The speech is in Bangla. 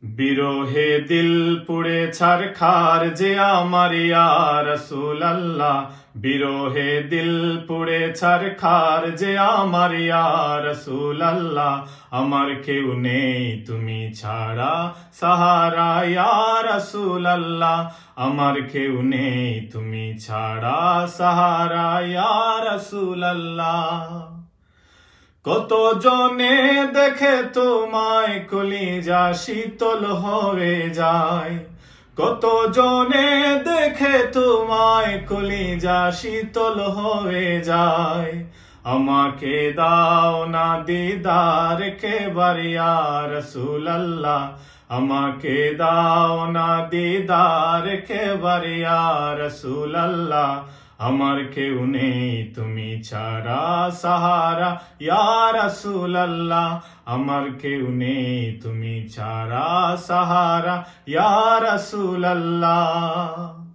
বিরহে দিল পুড়ে ছারখার যে আমার ইয়া রাসূলুল্লাহ, বিরহে দিল পুড়ে ছারখার যে আমার ইয়া রাসূলুল্লাহ। আমার কেউ নেই তুমি ছাড়া সাহারা ইয়া রাসূলুল্লাহ, আমার কেউ নেই তুমি ছাড়া সাহারা ইয়া রাসূলুল্লাহ। কত জনে দেখে তোমায় কলিজা শীতল হয়ে যায়, কত জনে দেখে তোমায় কলিজা শীতল হয়ে যায়। আমাকে দাও না দিদার কেবার ইয়া রাসূলুল্লাহ, আমাকে দাও না দিদার কেবার ইয়া রাসূলুল্লাহ। আমার কেউ নেই তুমি ছাড়া সাহারা ইয়া রাসূলুল্লাহ, আমার কেউ নেই তুমি ছাড়া সাহারা ইয়া রাসূলুল্লাহ।